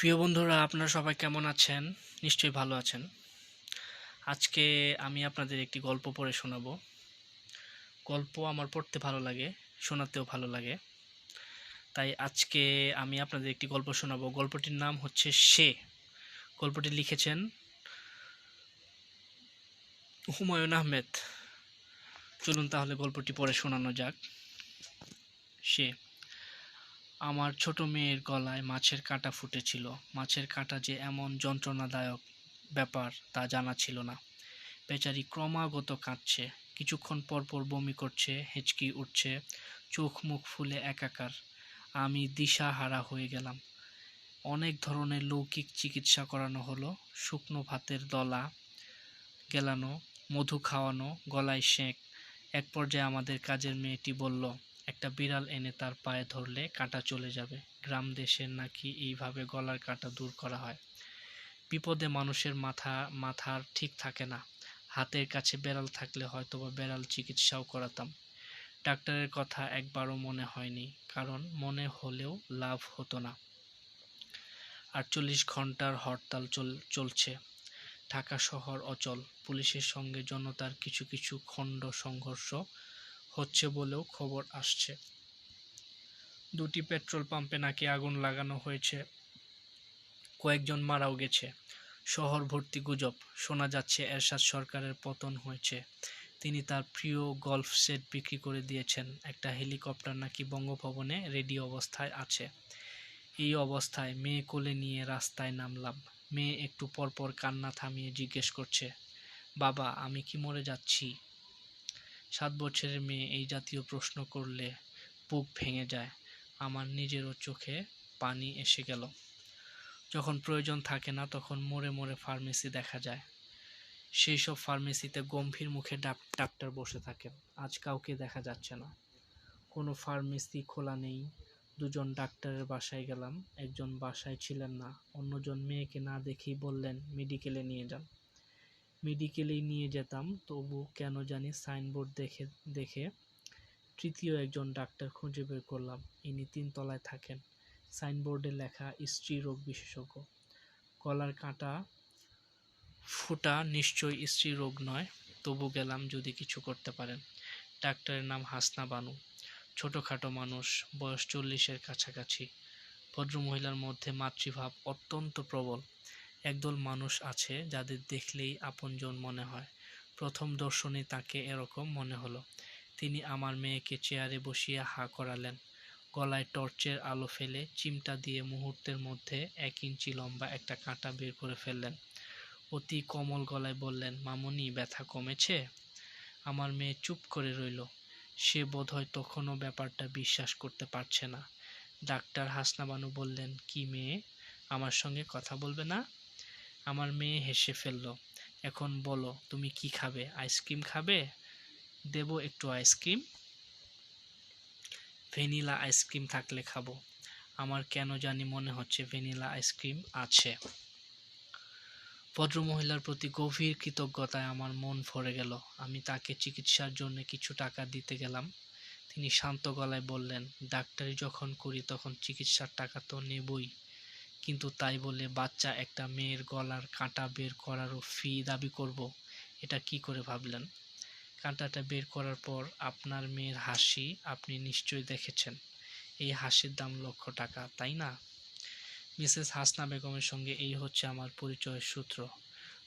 প্রিয় বন্ধুরা, আপনারা সবাই কেমন আছেন? নিশ্চয়ই ভালো আছেন। আজকে আমি আপনাদের একটি গল্প পড়ে শোনাবো। গল্প আমার পড়তে ভালো লাগে, শোনাতেও ভালো লাগে। তাই আজকে আমি আপনাদের একটি গল্প শোনাবো। গল্পটির নাম হচ্ছে সে। গল্পটি লিখেছেন হুমায়ুন আহমেদ। চলুন তাহলে গল্পটি পড়ে শোনানো যাক। সে। আমার ছোট মেয়ের গলায় মাছের কাঁটা ফুটেছিল। মাছের কাঁটা যে এমন যন্ত্রণাদায়ক ব্যাপার তা জানা ছিল না। বেচারি ক্রমাগত কাঁদছে, কিছুক্ষণ পর পর বমি করছে, হেঁচকি উঠছে, চোখ মুখ ফুলে একাকার। আমি দিশাহারা হয়ে গেলাম। অনেক ধরনের লৌকিক চিকিৎসা করানো হলো, শুকনো ভাতের দলা গেলানো, মধু খাওয়ানো, গলায় সেঁক। এক পর্যায়ে আমাদের কাজের মেয়েটি বলল, একটা বিড়াল এনে তার পায়ে ধরলে কাঁটা চলে যাবে। গ্রাম দেশের নাকি এইভাবে গলার কাঁটা দূর করা হয়। বিপদে মানুষের মাথার ঠিক থাকে না। হাতের কাছে বেড়াল থাকলে হয়তোবা বেড়াল চিকিৎসাও করাতাম। ডাক্তারের কথা একবারও মনে হয়নি, কারণ মনে হলেও লাভ হতো না। 48 ঘন্টার হরতাল চলছে। ঢাকা শহর অচল। পুলিশের সঙ্গে জনতার কিছু কিছু খণ্ড সংঘর্ষ হচ্ছে বলেও খবর আসছে। 2টি পেট্রোল পাম্পে নাকি আগুন লাগানো হয়েছে, কয়েকজন মারাও গেছে। শহর ভর্তি গুজব। শোনা যাচ্ছে এরশাদ সরকারের পতন হয়েছে। তিনি তার প্রিয় গলফ সেট বিক্রি করে দিয়েছেন। একটা হেলিকপ্টার নাকি বঙ্গভবনে রেডি অবস্থায় আছে। এই অবস্থায় মেয়ে কোলে নিয়ে রাস্তায় নামলাম। মেয়ে একটু পরপর কান্না থামিয়ে জিজ্ঞেস করছে, বাবা, আমি কি মরে যাচ্ছি? 7 বছরের মেয়ে এই জাতীয় প্রশ্ন করলে বুক ভেঙে যায়। আমার নিজেরও চোখে পানি এসে গেল। যখন প্রয়োজন থাকে না তখন মোড়ে মোড়ে ফার্মেসি দেখা যায়। সেই সব ফার্মেসিতে গম্ভীর মুখে ডাক্তার বসে থাকেন। আজ কাউকে দেখা যাচ্ছে না। কোনো ফার্মেসি খোলা নেই। 2জন ডাক্তারের বাসায় গেলাম। একজন বাসায় ছিলেন না। অন্যজন মেয়েকে না দেখেই বললেন, মেডিকেলে নিয়ে যান। মেডিকেলেই নিয়ে যেতাম, তবু কেন জানি সাইনবোর্ড দেখে দেখে তৃতীয় একজন ডাক্তার খুঁজে বের করলাম। ইনি 3 তলায় থাকেন। সাইনবোর্ডে লেখা স্ত্রী রোগ বিশেষজ্ঞ। গলার কাঁটা ফুটা নিশ্চয়ই স্ত্রী রোগ নয়, তবু গেলাম যদি কিছু করতে পারেন। ডাক্তারের নাম হাসনা বানু। ছোটোখাটো মানুষ, বয়স 40-এর কাছাকাছি। ভদ্রমহিলার মধ্যে মাতৃভাব অত্যন্ত প্রবল। একদল মানুষ আছে যাদের দেখলেই আপনজন মনে হয়। প্রথম দর্শনে তাকে এরকম মনে হলো। তিনি আমার মেয়েকে চেয়ারে বসিয়ে হা করালেন। গলায় টর্চের আলো ফেলে চিমটা দিয়ে মুহূর্তের মধ্যে 1 ইঞ্চি লম্বা একটা কাঁটা বের করে ফেললেন। অতি কোমল গলায় বললেন, মামুনি, ব্যথা কমেছে? আমার মেয়ে চুপ করে রইল। সে বোধহয় তখনও ব্যাপারটা বিশ্বাস করতে পারছে না। ডাক্তার হাসনা বানু বললেন, কি মেয়ে, আমার সঙ্গে কথা বলবে না? আমার মেয়ে হেসে ফেলল। এখন বলো, তুমি কি খাবে? আইসক্রিম খাবে? দেব একটু আইসক্রিম? ভ্যানিলা আইসক্রিম থাকলে খাবো। আমার কেন জানি মনে হচ্ছে ভ্যানিলা আইসক্রিম আছে। ভদ্রমহিলার প্রতি গভীর কৃতজ্ঞতায় আমার মন ভরে গেল। আমি তাকে চিকিৎসার জন্য কিছু টাকা দিতে গেলাম। তিনি শান্ত গলায় বললেন, ডাক্তারি যখন করি তখন চিকিৎসার টাকা তো নেবই, কিন্তু তাই বলে বাচ্চা একটা মেয়ের গলার কাঁটা বের করারও ফি দাবি করব, এটা কি করে ভাবলেন? কাঁটাটা বের করার পর আপনার মেয়ের হাসি আপনি নিশ্চয়ই দেখেছেন। এই হাসির দাম লক্ষ টাকা, তাই না? মিসেস হাসনা বেগমের সঙ্গে এই হচ্ছে আমার পরিচয়ের সূত্র।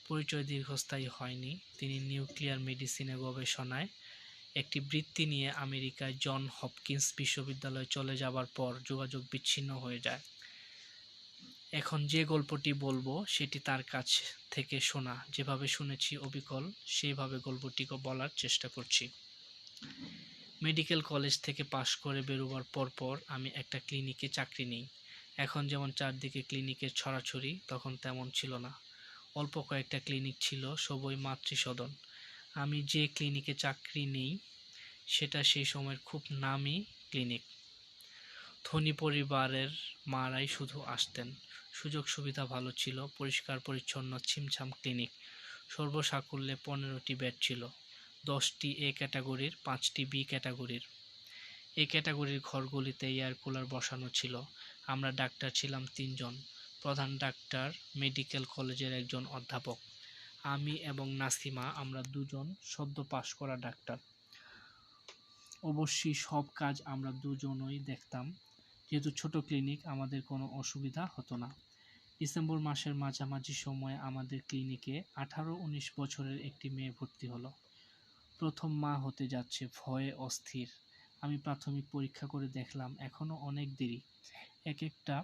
পরিচয় দীর্ঘস্থায়ী হয়নি। তিনি নিউক্লিয়ার মেডিসিনে গবেষণায় একটি বৃত্তি নিয়ে আমেরিকায় জন হপকিন্স বিশ্ববিদ্যালয়ে চলে যাবার পর যোগাযোগ বিচ্ছিন্ন হয়ে যায়। এখন যে গল্পটি বলবো সেটি তার কাছ থেকে শোনা। যেভাবে শুনেছি অবিকল সেইভাবে গল্পটিকে বলার চেষ্টা করছি। মেডিকেল কলেজ থেকে পাশ করে বেরোবার পরপর আমি একটা ক্লিনিকে চাকরি নিই। এখন যেমন চারদিকে ক্লিনিকের ছড়াছড়ি, তখন তেমন ছিল না। অল্প কয়েকটা ক্লিনিক ছিল, সবই মাতৃসদন। আমি যে ক্লিনিকে চাকরি নিই সেটা সেই সময়ের খুব নামী ক্লিনিক। ধনী পরিবারের মারাই শুধু আসতেন। সুযোগ সুবিধা ভালো ছিল, পরিষ্কার পরিচ্ছন্ন ছিমছাম ক্লিনিক। সর্বসাকুল্যে 15টি বেড ছিল। 10টি এ ক্যাটাগরির, 5টি বি ক্যাটাগরির। এ ক্যাটাগরির ঘরগুলিতে এয়ার কুলার বসানো ছিল। আমরা ডাক্তার ছিলাম 3 জন। প্রধান ডাক্তার, মেডিকেল কলেজের একজন অধ্যাপক। আমি এবং নাসিমা আমরা দুজন সদ্য পাশ করা ডাক্তার। অবশ্যই সব কাজ আমরা দুজনই দেখতাম। যেহেতু ছোট ক্লিনিক, আমাদের কোনো অসুবিধা হতো না। ডিসেম্বর মাসের মাঝামাঝি সময়ে আমাদের ক্লিনিকে 18-19 বছরের একটি মেয়ে ভর্তি হলো। প্রথম মা হতে যাচ্ছে, ভয়ে অস্থির। আমি প্রাথমিক পরীক্ষা করে দেখলাম এখনও অনেক দেরি। এক একটা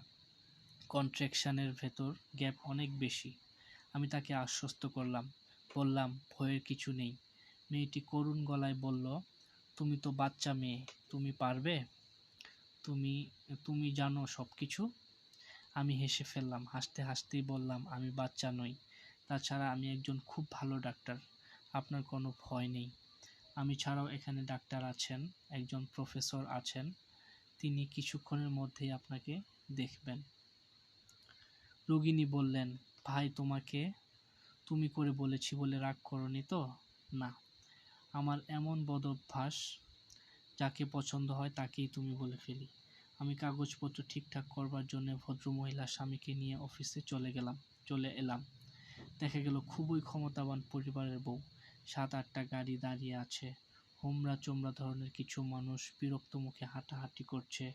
কন্ট্রাকশনের ভেতর গ্যাপ অনেক বেশি। আমি তাকে আশ্বস্ত করলাম, বললাম ভয়ের কিছু নেই। মেয়েটি করুণ গলায় বলল, তুমি তো বাচ্চা মেয়ে, তুমি পারবে, তুমি তুমি জানো সব কিছু। আমি হেসে ফেললাম, হাসতে হাসতেই বললাম, আমি বাচ্চা নই, তাছাড়া আমি একজন খুব ভালো ডাক্তার, আপনার কোনো ভয় নেই। আমি ছাড়াও এখানে ডাক্তার আছেন, একজন প্রফেসর আছেন, তিনি কিছুক্ষণের মধ্যেই আপনাকে দেখবেন। রোগিণী বললেন, ভাই তোমাকে তুমি করে বলেছি বলে রাগ করনি তো? না, আমার এমন বদঅভ্যাস, যাকে পছন্দ হয় তাকেই তুমি বলে ফেলি। আমি কাগজপত্র ঠিকঠাক করবার জন্য ভদ্রমহিলার স্বামীকে নিয়ে অফিসে চলে এলাম। দেখা গেল খুবই ক্ষমতাবান পরিবারের বউ। 7-8টা গাড়ি দাঁড়িয়ে আছে। হোমরা চোমরা ধরনের কিছু মানুষ বিরক্ত মুখে হাঁটাহাঁটি করছে।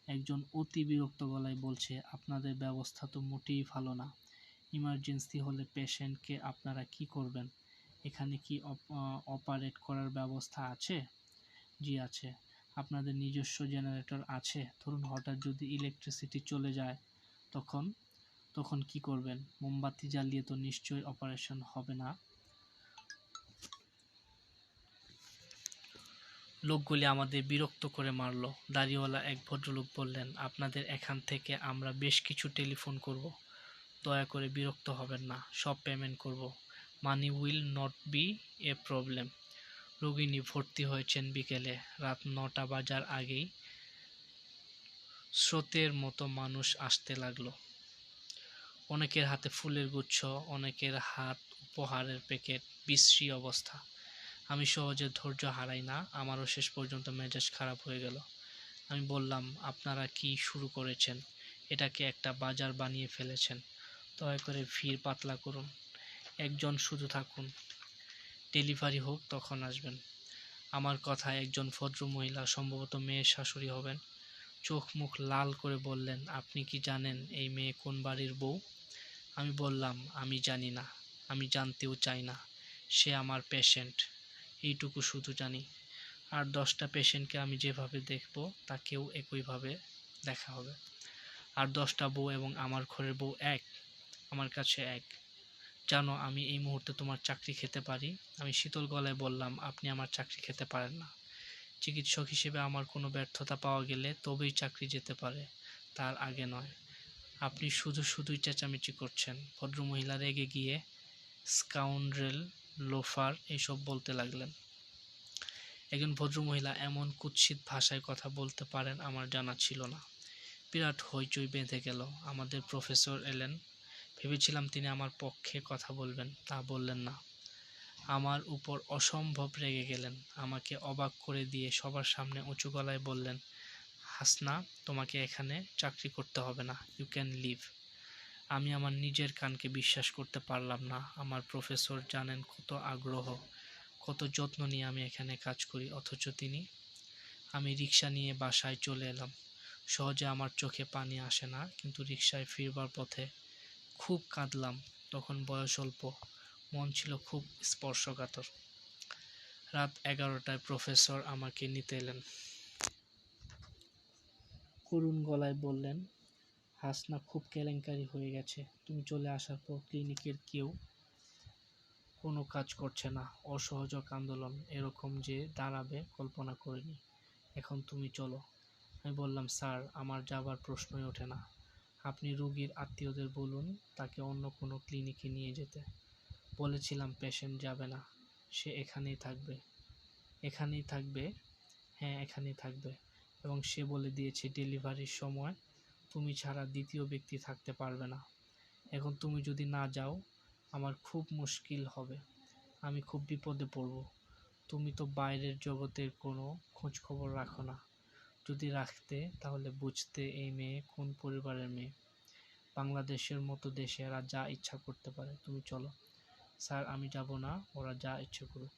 একজন অতি বিরক্ত গলায় বলছে, আপনাদের ব্যবস্থা তো মোটেই ভালো না। ইমার্জেন্সি হলে পেশেন্টকে আপনারা কি করবেন? এখানে কি অপারেট করার ব্যবস্থা আছে? জি আছে। আপনাদের নিজস্ব জেনারেটর আছে? ধরুন হঠাৎ যদি ইলেকট্রিসিটি চলে যায়, তখন তখন কি করবেন? মোমবাতি জ্বালিয়ে তো নিশ্চয়ই অপারেশন হবে না। লোকগুলি আমাদের বিরক্ত করে মারল। দাড়িওয়ালা এক ভদ্রলোক বললেন, আপনাদের এখান থেকে আমরা বেশ কিছু টেলিফোন করব। দয়া করে বিরক্ত হবেন না, সব পেমেন্ট করব। Money will not be a problem. রোগিণী ভর্তি হয়েছেন বিকেলে। রাত 9টা বাজার আগেই স্রোতের মতো মানুষ আসতে লাগলো। অনেকের হাতে ফুলের গুচ্ছ, অনেকের হাত উপহারের প্যাকেট। বিশ্রী অবস্থা। আমি সহজে ধৈর্য হারাই না, আমারও শেষ পর্যন্ত মেজাজ খারাপ হয়ে গেল। আমি বললাম, আপনারা কি শুরু করেছেন? এটাকে একটা বাজার বানিয়ে ফেলেছেন। দয়া করে ভিড় পাতলা করুন, একজন শুধু থাকুন, ডেলিভারি হোক তখন আসবেন। আমার কথায় একজন ভদ্রমহিলা, সম্ভবত মেয়ের শাশুড়ি হবেন, চোখ মুখ লাল করে বললেন, আপনি কি জানেন এই মেয়ে কোন বাড়ির বউ? আমি বললাম, আমি জানি না, আমি জানতেও চাই না। সে আমার পেশেন্ট, এইটুকু শুধু জানি। আর 10টা পেশেন্টকে আমি যেভাবে দেখব তাকেও একইভাবে দেখা হবে। আর 10টা বউ এবং আমার ঘরের বউ এক, আমার কাছে এক। জানো, আমি এই মুহূর্তে তোমার চাকরি খেতে পারি। আমি শীতল গলায় বললাম, আপনি আমার চাকরি খেতে পারেন না। চিকিৎসক হিসেবে আমার কোনো ব্যর্থতা পাওয়া গেলে তবেই চাকরি যেতে পারে, তার আগে নয়। আপনি শুধুই চেঁচামেচি করছেন। ভদ্রমহিলা রেগে গিয়ে স্কাউন্ড্রেল, লোফার এইসব বলতে লাগলেন। একজন ভদ্রমহিলা এমন কুৎসিত ভাষায় কথা বলতে পারেন আমার জানা ছিল না। বিরাট হইচই বেঁধে গেল। আমাদের প্রফেসর এলেন। ভেবেছিলাম তিনি আমার পক্ষে কথা বলবেন, তা বললেন না। আমার উপর অসম্ভব রেগে গেলেন। আমাকে অবাক করে দিয়ে সবার সামনে উঁচু গলায় বললেন, হাসনা, তোমাকে এখানে চাকরি করতে হবে না, ইউ ক্যান লিভ। আমি আমার নিজের কানকে বিশ্বাস করতে পারলাম না। আমার প্রফেসর জানেন কত আগ্রহ, কত যত্ন নিয়ে আমি এখানে কাজ করি, অথচ তিনি। আমি রিক্সা নিয়ে বাসায় চলে এলাম। সহজে আমার চোখে পানি আসে না, কিন্তু রিক্সায় ফিরবার পথে খুব কাঁদলাম। তখন বয়স অল্প, মন ছিল খুব স্পর্শকাতর। রাত 11টায় প্রফেসর আমাকে নিতে এলেন। করুণ গলায় বললেন, হাসনা খুব কেলেঙ্কারি হয়ে গেছে। তুমি চলে আসার পর ক্লিনিকের কেউ কোনো কাজ করছে না। অসহযোগ আন্দোলন এরকম যে দাঁড়াবে কল্পনা করিনি। এখন তুমি চলো। আমি বললাম, স্যার, আমার যাবার প্রশ্নই ওঠে না। আপনি রোগীর আত্মীয়দের বলুন তাকে অন্য কোনো ক্লিনিকে নিয়ে যেতে। বলেছিলাম পেশেন্ট যাবে না, সে এখানেই থাকবে। এখানেই থাকবে? হ্যাঁ, এখানেই থাকবে। এবং সে বলে দিয়েছে ডেলিভারির সময় তুমি ছাড়া দ্বিতীয় ব্যক্তি থাকতে পারবে না। এখন তুমি যদি না যাও, আমার খুব মুশকিল হবে, আমি খুব বিপদে পড়ব। তুমি তো বাইরের জগতের কোনো খোঁজখবর রাখো না। যদি রাখতে তাহলে বুঝতে এই মেয়ে কোন পরিবারের মেয়ে। বাংলাদেশের মতো দেশে এরা যা ইচ্ছা করতে পারে, তুমি চলো। স্যার আমি যাব না, ওরা যা ইচ্ছে করুক।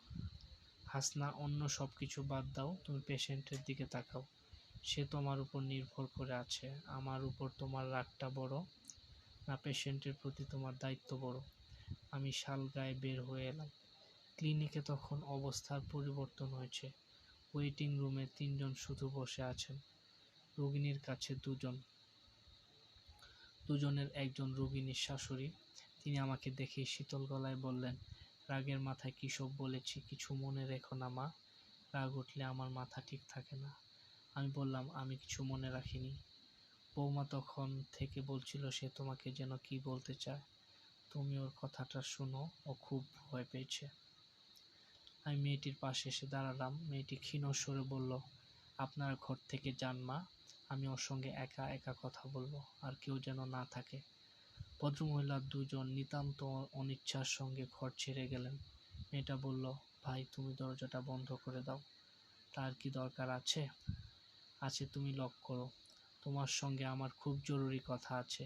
হাসনা, অন্য সব কিছু বাদ দাও, তুমি পেশেন্টের দিকে তাকাও। সে তোমার উপর নির্ভর করে আছে। আমার উপর তোমার রাগটা বড় না পেশেন্টের প্রতি তোমার দায়িত্ব বড়? আমি শালগায় বের হয়ে এলাম। ক্লিনিকে তখন অবস্থার পরিবর্তন হয়েছে। ওয়েটিং রুমে 3 জন শুধু বসে আছেন, রোগিণীর কাছে 2 জন। দুজনের একজন রোগিণীর শাশুড়ি। তিনি আমাকে দেখেই শীতল গলায় বললেন, রাগের মাথায় কী সব বলেছি, কিছু মনে রেখো না মা। রাগ উঠলে আমার মাথা ঠিক থাকে না। আমি বললাম, আমি কিছু মনে রাখিনি। বৌমা তখন থেকে বলছিল সে তোমাকে যেন কি বলতে চায়। তুমি ওর কথাটা শোনো, ও খুব ভয় পেয়েছে। আমি মেয়েটির পাশে এসে দাঁড়ালাম। মেয়েটি ক্ষীণ স্বরে বলল, আপনার ঘর থেকে যান মা, আমি ওর সঙ্গে একা একা কথা বলবো, আর কেউ যেন না থাকে। ভদ্রমহিলা 2 জন নিতান্ত অনিচ্ছার সঙ্গে ঘর ছেড়ে গেলেন। মেয়েটা বলল, ভাই তুমি দরজাটা বন্ধ করে দাও। তার কি দরকার আছে? আছে, তুমি লক করো। তোমার সঙ্গে আমার খুব জরুরি কথা আছে।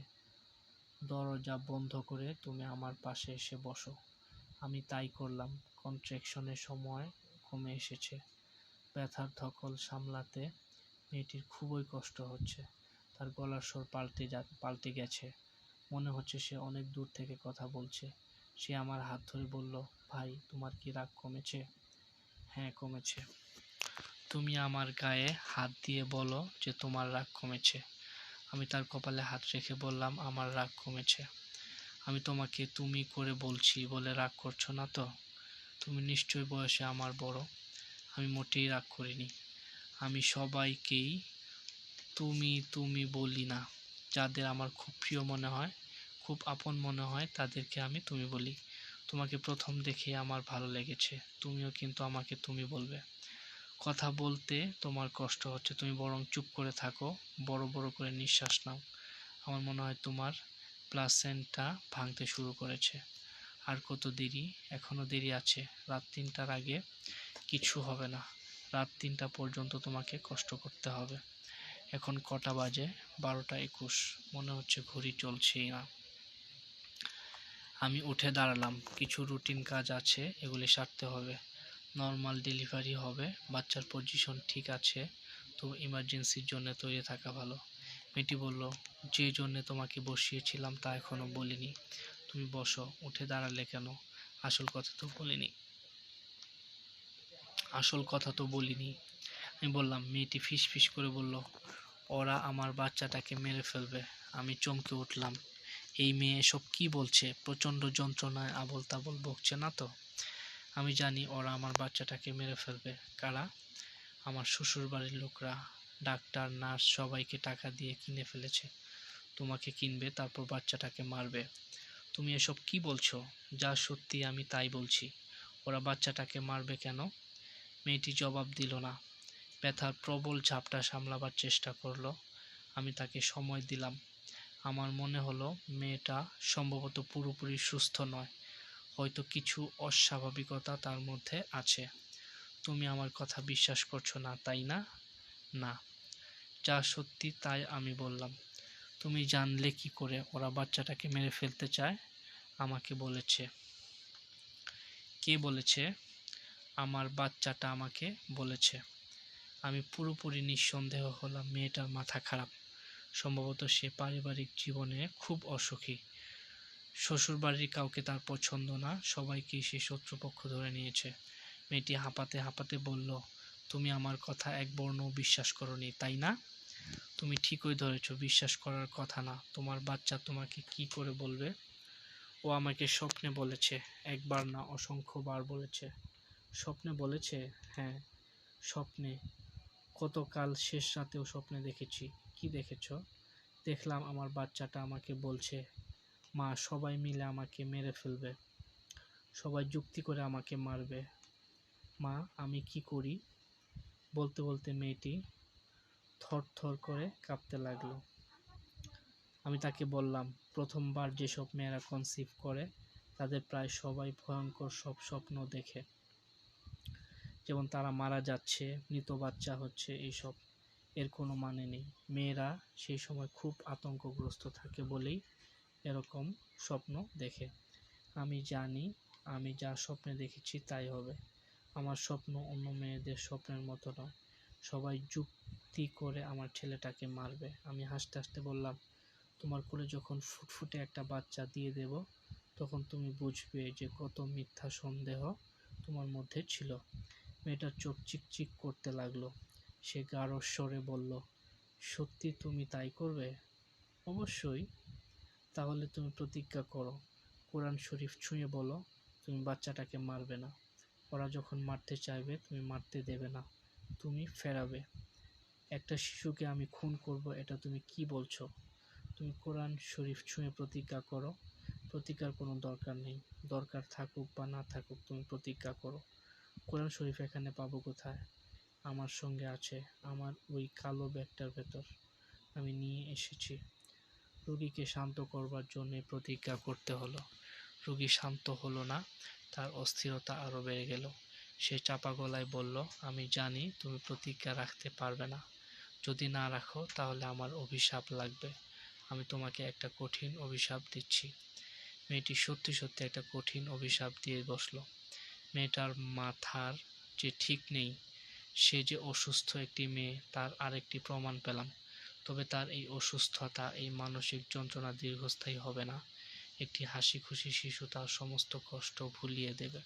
দরজা বন্ধ করে তুমি আমার পাশে এসে বসো। আমি তাই করলাম। কন্ট্রাকশনের সময় কমে এসেছে। ব্যথার ধকল সামলাতে মেয়েটির খুবই কষ্ট হচ্ছে। তার গলার স্বর পাল্টে গেছে। মনে হচ্ছে সে অনেক দূর থেকে কথা বলছে। সে আমার হাত ধরে বলল, ভাই তোমার কি রাগ কমেছে? হ্যাঁ কমেছে। তুমি আমার গায়ে হাত দিয়ে বলো যে তোমার রাগ কমেছে। আমি তার কপালে হাত রেখে বললাম, আমার রাগ কমেছে। আমি তোমাকে তুমি করে বলছি বলে রাগ করছো না তো? তুমি নিশ্চয়ই বয়সে আমার বড়। আমি মোটেই রাগ করিনি। আমি সবাইকেই তুমি তুমি বলি না। যাদের আমার খুব প্রিয় মনে হয়, খুব আপন মনে হয়, তাদেরকে আমি তুমি বলি। তোমাকে প্রথম দেখে আমার ভালো লেগেছে। তুমিও কিন্তু আমাকে তুমি বলবে। কথা বলতে তোমার কষ্ট হচ্ছে, তুমি বরং চুপ করে থাকো, বড় বড় করে নিঃশ্বাস নাও। আমার মনে হয় তোমার প্লাসেন্টা ভাঙতে শুরু করেছে। আর কত দেরি? এখনো দেরি আছে। রাত 3টার আগে কিছু হবে না। রাত 3টা পর্যন্ত তোমাকে কষ্ট করতে হবে। এখন কটা বাজে? 12টা 21। মনে হচ্ছে ঘড়ি চলছেই না। আমি উঠে দাঁড়ালাম। কিছু রুটিন কাজ আছে, এগুলি সারতে হবে। নর্মাল ডেলিভারি হবে, বাচ্চার পজিশন ঠিক আছে, তো ইমার্জেন্সির জন্য তৈরি থাকা ভালো। মেয়েটি বলল, যে জন্যে তোমাকে বসিয়েছিলাম তা এখনো বলিনি। তুমি বসো। উঠে দাঁড়ালে কেন? আসল কথা তো বলিনি। আমি বললাম। মেয়েটি ফিসফিস করে বলল, ওরা আমার বাচ্চাটাকে মেরে ফেলবে। আমি চমকে উঠলাম। এই মেয়ে এসব কি বলছে? প্রচণ্ড যন্ত্রণায় আবোল তাবোল বকছে না তো? আমি জানি ওরা আমার বাচ্চাটাকে মেরে ফেলবে। কারা? আমার শ্বশুর বাড়ির লোকরা। ডাক্তার, নার্স সবাইকে টাকা দিয়ে কিনে ফেলেছে। তোমাকে কিনবে, তারপর বাচ্চাটাকে মারবে। তুমি এসব কি বলছো? যা সত্যি আমি তাই বলছি। ওরা বাচ্চাটাকে মারবে কেন? মেয়েটি জবাব দিল না। ব্যথার প্রবল ঝাপটা সামলাবার চেষ্টা করলো। আমি তাকে সময় দিলাম। আমার মনে হলো মেয়েটা সম্ভবত পুরোপুরি সুস্থ নয়, হয়তো কিছু অস্বাভাবিকতা তার মধ্যে আছে। তুমি আমার কথা বিশ্বাস করছো না, তাই না? না। যা সত্যি তাই আমি বললাম। তুমি জানলে কি করে ওরা বাচ্চাটাকে মেরে ফেলতে চায়? আমাকে বলেছে। কে বলেছে? আমার বাচ্চাটা আমাকে বলেছে। আমি পুরোপুরি নিঃসন্দেহ হলাম মেয়েটার মাথা খারাপ। সম্ভবত সে পারিবারিক জীবনে খুব অসুখী। শ্বশুরবাড়ির কাউকে তার পছন্দ না, সবাইকেই সে শত্রুপক্ষ ধরে নিয়েছে। মেয়েটি হাঁপাতে হাঁপাতে বলল, তুমি আমার কথা এক বর্ণও বিশ্বাস করোনি, তাই না? তুমি ঠিকই ধরেছ, বিশ্বাস করার কথা না। তোমার বাচ্চা তোমাকে কি করে বলবে? ও আমাকে স্বপ্নে বলেছে। একবার না, অসংখ্যবার বলেছে। স্বপ্নে বলেছে? হ্যাঁ, স্বপ্নে। গতকাল শেষ রাতেও স্বপ্নে দেখেছি। কি দেখেছ? দেখলাম আমার বাচ্চাটা আমাকে বলছে, মা সবাই মিলে আমাকে মেরে ফেলবে, সবাই যুক্তি করে আমাকে মারবে। মা আমি কি করি? বলতে বলতে মেয়েটি থরথর করে কাঁপতে লাগলো। আমি তাকে বললাম, প্রথমবার যেসব মেয়েরা কনসিভ করে তাদের প্রায় সবাই ভয়ঙ্কর সব স্বপ্ন দেখে, যেমন তারা মারা যাচ্ছে, মৃত বাচ্চা হচ্ছে, এইসব। এর কোনো মানে নেই। মেয়েরা সেই সময় খুব আতঙ্কগ্রস্ত থাকে বলেই এরকম স্বপ্ন দেখে। আমি জানি আমি যা স্বপ্নে দেখেছি তাই হবে। আমার স্বপ্ন অন্য মেয়েদের স্বপ্নের মতো নয়। সবাই যুক্তি করে আমার ছেলেটাকে মারবে। আমি হাসতে হাসতে বললাম, তোমার কোলে যখন ফুটফুটে একটা বাচ্চা দিয়ে দেব, তখন তুমি বুঝবে যে কত মিথ্যা সন্দেহ তোমার মধ্যে ছিল। মেয়েটার চোখ চিকচিক করতে লাগলো। সে গাঢ় স্বরে বলল, সত্যি তুমি তাই করবে? অবশ্যই। তাহলে তুমি প্রতিজ্ঞা করো, কোরআন শরীফ ছুঁয়ে বলো, তুমি বাচ্চাটাকে মারবে না। ওরা যখন মারতে চাইবে তুমি মারতে দেবে না, তুমি ফেরাবে। একটা শিশুকে আমি খুন করব, এটা তুমি কি বলছো? তুমি কোরআন শরীফ ছুঁয়ে প্রতিজ্ঞা করো। প্রতিজ্ঞার কোনো দরকার নেই। দরকার থাকুক বা না থাকুক, তুমি প্রতিজ্ঞা করো। কোরআন শরীফ এখানে পাবো কোথায়? আমার সঙ্গে আছে, আমার ওই কালো ব্যাগটার ভেতর। আমি নিয়ে এসেছি। রোগীকে শান্ত করবার জন্যে প্রতিজ্ঞা করতে হলো। রোগী শান্ত হলো না, তার অস্থিরতা আরও বেড়ে গেল। সে চাপা গলায় বলল, আমি জানি তুমি প্রতিজ্ঞা রাখতে পারবে না। যদি না রাখো তাহলে আমার অভিশাপ লাগবে। আমি তোমাকে একটা কঠিন অভিশাপ দিচ্ছি। মেয়েটি সত্যি সত্যি একটা কঠিন অভিশাপ দিয়ে বসল। মেয়েটার মাথার যে ঠিক নেই, সে যে অসুস্থ একটি মেয়ে তার আরেকটি প্রমাণ পেলাম। তবে তার এই অসুস্থতা, এই মানসিক যন্ত্রণা দীর্ঘস্থায়ী হবে না। একটি হাসি খুশি শিশু তার সমস্ত কষ্ট ভুলিয়ে দেবে।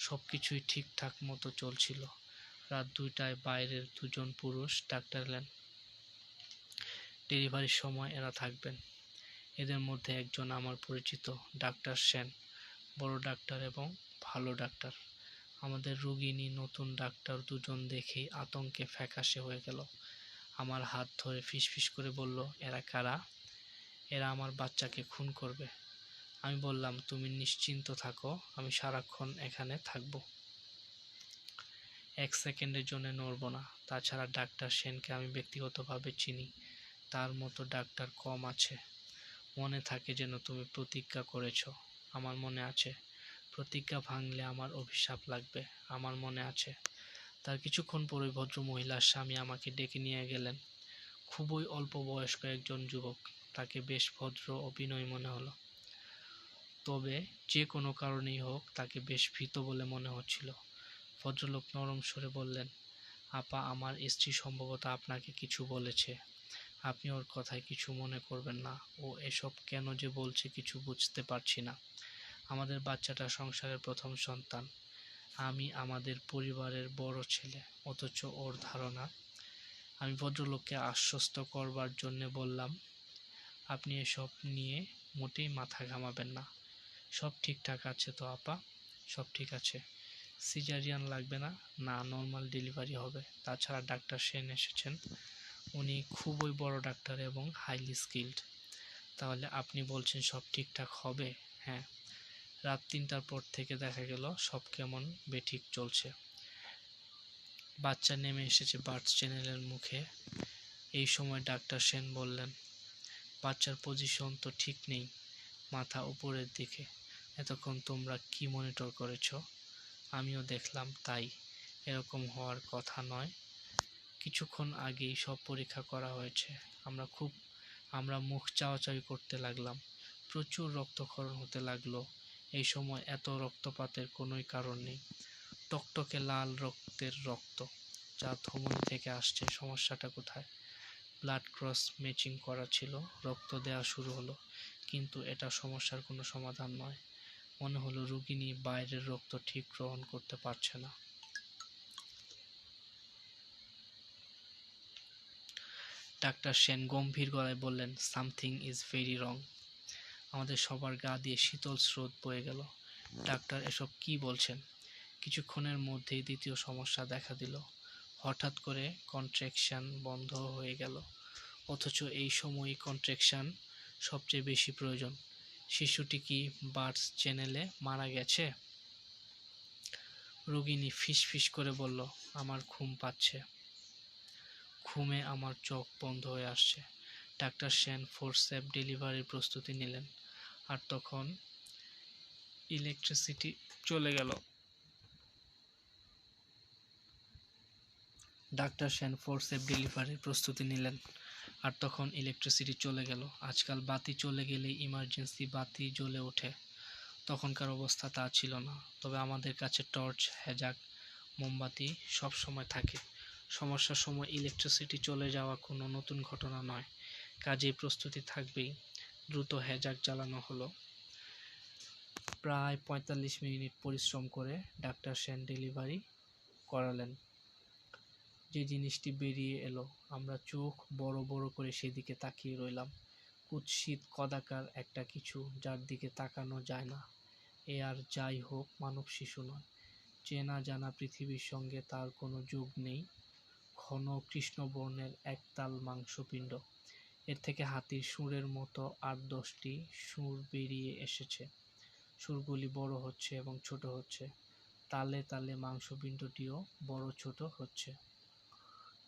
সব কিছুই ঠিকঠাক মতো চলছিল। রাত 2টায় বাইরের দুজন পুরুষ ডাক্তার এলেন। ডেলিভারির সময় এরা থাকবেন। এদের মধ্যে একজন আমার পরিচিত, ডাক্তার সেন, বড় ডাক্তার এবং ভালো ডাক্তার। আমাদের রোগিণী নতুন ডাক্তার দুজন দেখেই আতঙ্কে ফ্যাকাশে হয়ে গেল। আমার হাত ধরে ফিসফিস করে বলল, এরা কারা? এরা আমার বাচ্চাকে খুন করবে। আমি বললাম, তুমি নিশ্চিন্ত থাকো, আমি সারাক্ষণ এখানে থাকবো। 1 সেকেন্ডের জন্য নড়ব না। তাছাড়া ডাক্তার সেনকে আমি ব্যক্তিগতভাবে চিনি। তার মতো ডাক্তার কম আছে। মনে থাকে যেন তুমি প্রতিজ্ঞা করেছ। আমার মনে আছে। প্রতিজ্ঞা ভাঙলে আমার অভিশাপ লাগবে। আমার মনে আছে। তার কিছুক্ষণ পরই ভদ্রমহিলার স্বামী আমাকে ডেকে নিয়ে গেলেন। খুবই অল্প বয়স্ক একজন যুবক। তাকে বেশ ভদ্র ও বিনয়ী মনে হলো। তবে যে কোনো কারণেই হোক তাকে বেশ ভীত বলে মনে হচ্ছিল। ভদ্রলোক নরম স্বরে বললেন, আপা, আমার স্ত্রী সম্ভবত আপনাকে কিছু বলেছে। আপনি ওর কথায় কিছু মনে করবেন না। ও এসব কেন যে বলছে কিছু বুঝতে পারছি না। আমাদের বাচ্চাটা সংসারের প্রথম সন্তান। আমি আমাদের পরিবারের বড় ছেলে, অথচ ওর ধারণা। আমি ভদ্রলোককে আশ্বস্ত করবার জন্যে বললাম, আপনি এসব নিয়ে মোটেই মাথা ঘামাবেন না। সব ঠিকঠাক আছে তো আপা? সব ঠিক আছে। সিজারিয়ান লাগবে না? না, নর্মাল ডেলিভারি হবে। তাছাড়া ডাক্তার সেন এসেছেন। উনি খুবই বড় ডাক্তার এবং হাইলি স্কিল্ড। তাহলে আপনি বলছেন সব ঠিকঠাক হবে? হ্যাঁ। রাত 3টার পর থেকে দেখা গেল সব কেমন বেঠিক চলছে। বাচ্চা নেমে এসেছে বার্থ চ্যানেলের মুখে। এই সময় ডাক্তার সেন বললেন, বাচ্চার পজিশন তো ঠিক নেই, মাথা উপরের দিকে। এতক্ষণ তোমরা কি মনিটর করেছ? আমিও দেখলাম তাই। এরকম হওয়ার কথা নয়। কিছুক্ষণ আগেই সব পরীক্ষা করা হয়েছে। আমরা মুখ চাওয়াচাওয়ি করতে লাগলাম। প্রচুর রক্তক্ষরণ হতে লাগলো। এই সময় এত রক্তপাতের কোনোই কারণ নেই। টকটকে লাল রক্তের রক্ত, যা ধমনী থেকে আসছে। সমস্যাটা কোথায়? ব্লাড ক্রস ম্যাচিং করা ছিল। রক্ত দেওয়া শুরু হলো, কিন্তু এটা সমস্যার কোনো সমাধান নয়। মনে হলো রোগিণী বাইরের রক্ত ঠিক গ্রহণ করতে পারছে না। ডাক্তার সেন গম্ভীর গলায় বললেন, সামথিং ইজ ভেরি রং। আমাদের সবার গা দিয়ে শীতল স্রোত বয়ে গেল। ডাক্তার এসব কি বলছেন? কিছুক্ষণের মধ্যেই দ্বিতীয় সমস্যা দেখা দিল। হঠাৎ করে কন্ট্রাকশন বন্ধ হয়ে গেল, অথচ এই সময়ই কন্ট্রাকশন সবচেয়ে বেশি প্রয়োজন। শিশুটি কি বার্থ চ্যানেলে মারা গেছে? রোগিণী ফিসফিস করে বলল, আমার ঘুম পাচ্ছে। ঘুমে আমার চোখ বন্ধ হয়ে আসছে। ডাক্তার সেন ফোরসেপ ডেলিভারির প্রস্তুতি নিলেন। আর তখন ইলেকট্রিসিটি চলে গেল। ডাক্তার সেন ফোরসেপ ডেলিভারির প্রস্তুতি নিলেন। আর তখন ইলেকট্রিসিটি চলে গেল। আজকাল বাতি চলে গেলেই ইমার্জেন্সি বাতি জ্বলে ওঠে। তখনকার অবস্থা তা ছিল না। তবে আমাদের কাছে টর্চ, হ্যাজাক, মোমবাতি সব সময় থাকে। সমস্যার সময় ইলেকট্রিসিটি চলে যাওয়া কোনো নতুন ঘটনা নয়, কাজেই প্রস্তুতি থাকবেই। দ্রুত হ্যাজাক জ্বালানো হলো। প্রায় ৪৫ মিনিট পরিশ্রম করে ডাক্তার সেন ডেলিভারি করালেন। যে জিনিসটি বেরিয়ে এলো, আমরা চোখ বড় বড় করে সেদিকে তাকিয়ে রইলাম। কুৎসিত কদাকার একটা কিছু, যার দিকে তাকানো যায় না। এ আর যাই হোক মানব শিশু নয়। চেনা জানা পৃথিবীর সঙ্গে তার কোনো যোগ নেই। ঘন কৃষ্ণবর্ণের একতাল মাংসপিণ্ড। এর থেকে হাতির সুরের মতো ৮-১০টি সুর বেরিয়ে এসেছে। সুরগুলি বড় হচ্ছে এবং ছোট হচ্ছে। তালে তালে মাংসপিণ্ডটিও বড় ছোট হচ্ছে।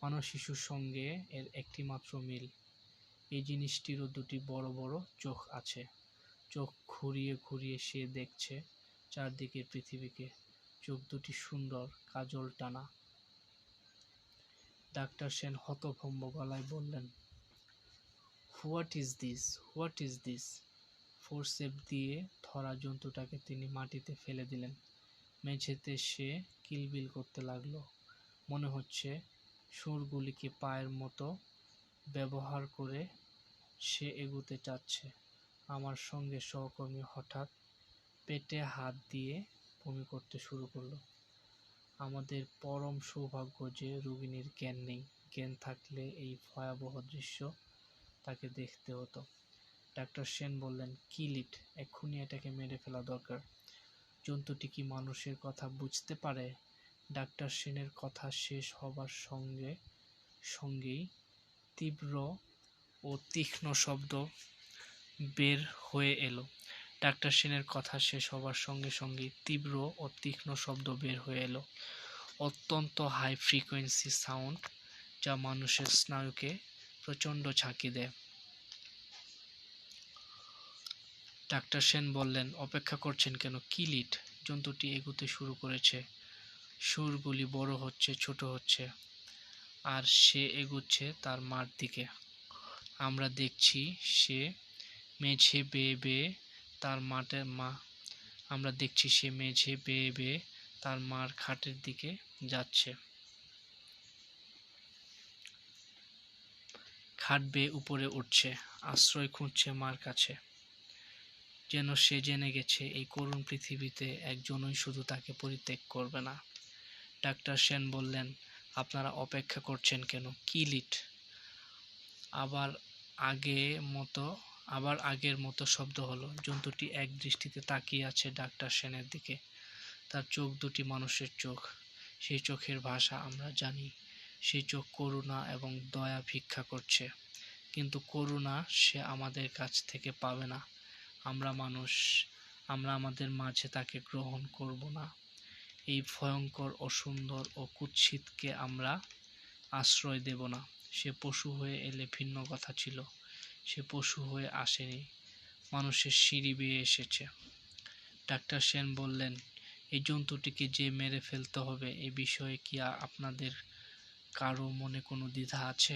মানব শিশুর সঙ্গে এর একটিমাত্র মিল, এই জিনিসটিরও দুটি বড় বড় চোখ আছে। চোখ ঘুরিয়ে ঘুরিয়ে সে দেখছে চারদিকের পৃথিবীকে। চোখ দুটি সুন্দর, কাজল টানা। ডাক্তার সেন হতভম্ব গলায় বললেন, what is this, what is this? Forceps দিয়ে ধরা জন্তুটাকে তিনি মাটিতে ফেলে দিলেন। মেঝেতে সে কিলবিল করতে লাগলো। মনে হচ্ছে সুরগুলিকে পায়ের মতো ব্যবহার করে সে এগুতে চাচ্ছে। আমার সঙ্গে সহকর্মী হঠাৎ পেটে হাত দিয়ে বমি করতে শুরু করলো। আমাদের পরম সৌভাগ্য যে রোগিণীর জ্ঞান নেই। জ্ঞান থাকলে এই ভয়াবহ দৃশ্য তাকে দেখতে হতো। ডাক্তার সেন বললেন, কিল ইট, এক্ষুনি এটাকে মেরে ফেলা দরকার। জন্তুটি কি মানুষের কথা বুঝতে পারে? ডাক্তার সেনের কথা শেষ হবার সঙ্গে সঙ্গেই তীব্র ও তীক্ষ্ণ শব্দ বের হয়ে এলো। ডাক্তার সেনের কথা শেষ হবার সঙ্গে সঙ্গেই তীব্র ও তীক্ষ্ণ শব্দ বের হয়ে এলো। অত্যন্ত হাই ফ্রিকোয়েন্সি সাউন্ড, যা মানুষের স্নায়ুকে প্রচণ্ড ঝাঁকি দেয়। ডাক্তার সেন বললেন, অপেক্ষা করছেন কেন? কিল ইট। জন্তুটি এগুতে শুরু করেছে। সুরগুলি বড় হচ্ছে, ছোট হচ্ছে। আর সে এগুচ্ছে তার মার দিকে। আমরা দেখছি সে মেঝে বেয়ে বেয়ে তার মার খাটের দিকে যাচ্ছে। খাট বেয়ে উপরে উঠছে, আশ্রয় খুঁজছে মার কাছে। যেন সে জেনে গেছে এই করুণ পৃথিবীতে একজনই শুধু তাকে পরিত্যাগ করবে না। ডাক্তার সেন বললেন, আপনারা অপেক্ষা করছেন কেন? কিল ইট। আবার আগের মতো শব্দ হলো। জন্তুটি এক দৃষ্টিতে তাকিয়ে আছে ডাক্তার সেনের দিকে। তার চোখ দুটি মানুষের চোখ। সেই চোখের ভাষা আমরা জানি। সেই চোখ করুণা এবং দয়া ভিক্ষা করছে। কিন্তু করুণা সে আমাদের কাছ থেকে পাবে না। আমরা মানুষ, আমরা আমাদের মাঝে তাকে গ্রহণ করব না। এই ভয়ঙ্কর, অসুন্দর ও কুৎসিতকে আমরা আশ্রয় দেব না। সে পশু হয়ে এলে ভিন্ন কথা ছিল। সে পশু হয়ে আসেনি, মানুষের সিঁড়ি বেয়ে এসেছে। ডাক্তার সেন বললেন, এই জন্তুটিকে যে মেরে ফেলতে হবে, এ বিষয়ে কি আপনাদের কারো মনে কোনো দ্বিধা আছে?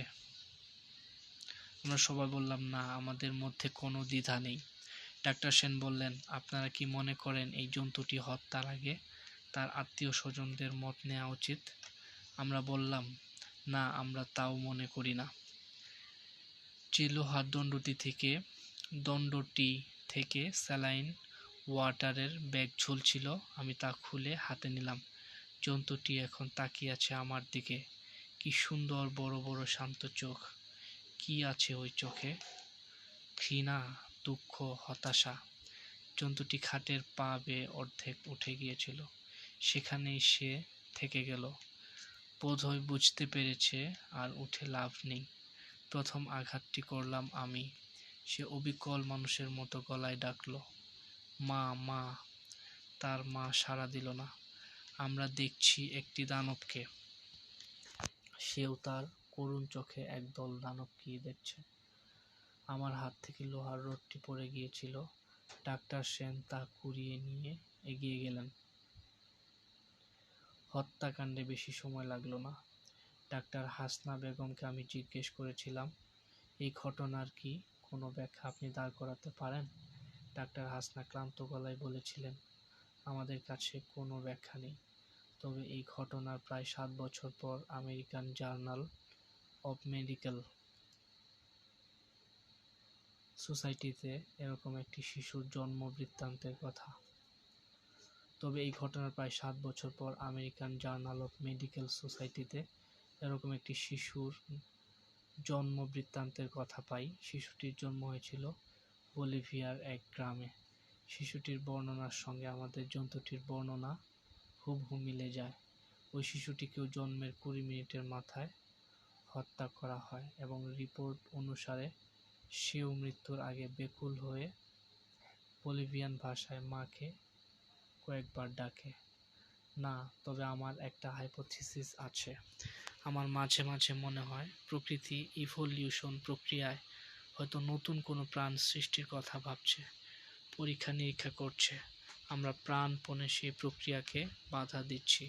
আমরা সবাই বললাম, না, আমাদের মধ্যে কোনো দ্বিধা নেই। ডাক্তার সেন বললেন, আপনারা কি মনে করেন এই জন্তুটি হত্যার আগে তার আত্মীয় স্বজনদের মত নেওয়া উচিত? আমরা বললাম, না, আমরা তাও মনে করি না। যে লোহার দণ্ডটি থেকে স্যালাইন ওয়াটারের ব্যাগ ঝুলছিল, আমি তা খুলে হাতে নিলাম। জন্তুটি এখন তাকিয়ে আছে আমার দিকে। কি সুন্দর বড় বড় শান্ত চোখ! কি আছে ওই চোখে? ঘৃণা, দুঃখ, হতাশা। জন্তুটি খাটের পা বেয়ে অর্ধেক উঠে গিয়েছিল। সেখানেই সে থেকে গেল। বোধহয় বুঝতে পেরেছে আর উঠে লাভ নেই। প্রথম আঘাতটি করলাম আমি। সে অবিকল মানুষের মতো গলায় ডাকল, মা, মা। তার মা সাড়া দিল না। আমরা দেখছি একটি দানবকে। সেও তার করুণ চোখে একদল দানবকেই দেখছে। আমার হাত থেকে লোহার রডটি পড়ে গিয়েছিল। ডাক্তার সেন তা কুড়িয়ে নিয়ে এগিয়ে গেলেন। হত্যাকাণ্ডে বেশি সময় লাগলো না। ডাক্তার হাসনা বেগমকে আমি জিজ্ঞেস করেছিলাম, এই ঘটনার কি কোনো ব্যাখ্যা আপনি দাঁড় করাতে পারেন? ডাক্তার হাসনা ক্লান্ত গলায় বলেছিলেন, আমাদের কাছে কোনো ব্যাখ্যা নেই, তবে এই ঘটনার প্রায় 7 বছর পর আমেরিকান জার্নাল অব মেডিকেল সোসাইটিতে এরকম একটি শিশুর জন্ম বৃত্তান্তের কথা। তবে এই ঘটনার প্রায় 7 বছর পর আমেরিকান জার্নাল অব মেডিকেল সোসাইটিতে এরকম একটি শিশুর জন্ম বৃত্তান্তের কথা পাই। শিশুটির জন্ম হয়েছিল বলিভিয়ার এক গ্রামে। শিশুটির বর্ণনার সঙ্গে আমাদের জন্তুটির বর্ণনা হুবহু মিলে যায়। ওই শিশুটিকেও জন্মের 20 মিনিটের মাথায় হত্যা করা হয় এবং রিপোর্ট অনুসারে সেও মৃত্যুর আগে বেকুল হয়ে বলিভিয়ান ভাষায় মাকে কয়েকবার ডাকে। না, তবে আমার একটা হাইপোথিসিস আছে। আমার মাঝে মাঝে মনে হয় প্রকৃতি ইভলিউশন প্রক্রিয়ায় হয়তো নতুন কোনো প্রাণ সৃষ্টির কথা ভাবছে, পরীক্ষা নিরীক্ষা করছে। আমরা প্রাণপণে সেই প্রক্রিয়াকে বাধা দিচ্ছি।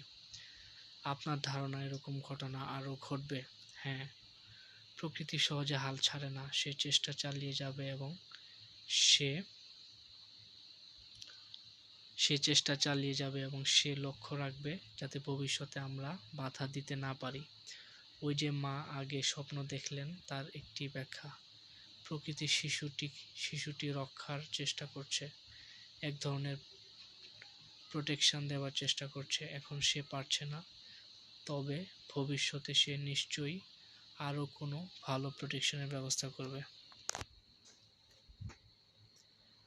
আপনার ধারণা এরকম ঘটনা আরও ঘটবে? হ্যাঁ, প্রকৃতি সহজে হাল ছাড়ে না। সে চেষ্টা চালিয়ে যাবে এবং সে লক্ষ্য রাখবে যাতে ভবিষ্যতে আমরা বাধা দিতে না পারি। ওই যে মা আগে স্বপ্ন দেখলেন, তার একটি ব্যাখ্যা। প্রকৃতি শিশুটি রক্ষার চেষ্টা করছে, এক ধরনের প্রোটেকশন দেওয়ার চেষ্টা করছে। এখন সে পারছে না, তবে ভবিষ্যতে সে নিশ্চয়ই আরও কোনো ভালো প্রোটেকশনের ব্যবস্থা করবে।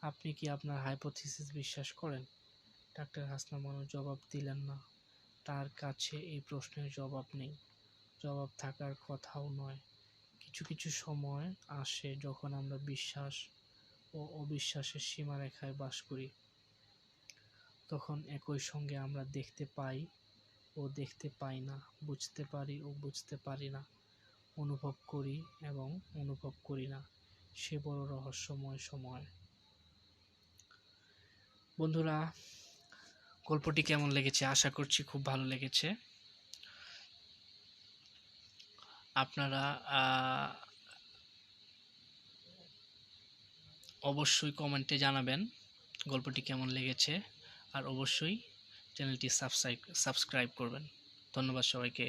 আপনি কি আপনার হাইপোথিসিস বিশ্বাস করেন? ডাক্তার হাসনা মনো জবাব দিলেন না। তার কাছে এই প্রশ্নের জবাব নেই, জবাব থাকার কথাও নয়। কিছু কিছু সময় আসে যখন আমরা বিশ্বাস ও অবিশ্বাসের সীমারেখায় বাস করি। তখন একই সঙ্গে আমরা দেখতে পাই ও দেখতে পাই না, বুঝতে পারি ও বুঝতে পারি না, অনুভব করি এবং অনুভব করি না। সে বড় রহস্যময় সময়। বন্ধুরা, গল্পটি কেমন লেগেছে? আশা করছি খুব ভালো লেগেছে। আপনারা অবশ্যই কমেন্টে জানাবেন গল্পটি কেমন লেগেছে, আর অবশ্যই চ্যানেলটি সাবস্ক্রাইব করবেন। ধন্যবাদ সবাইকে।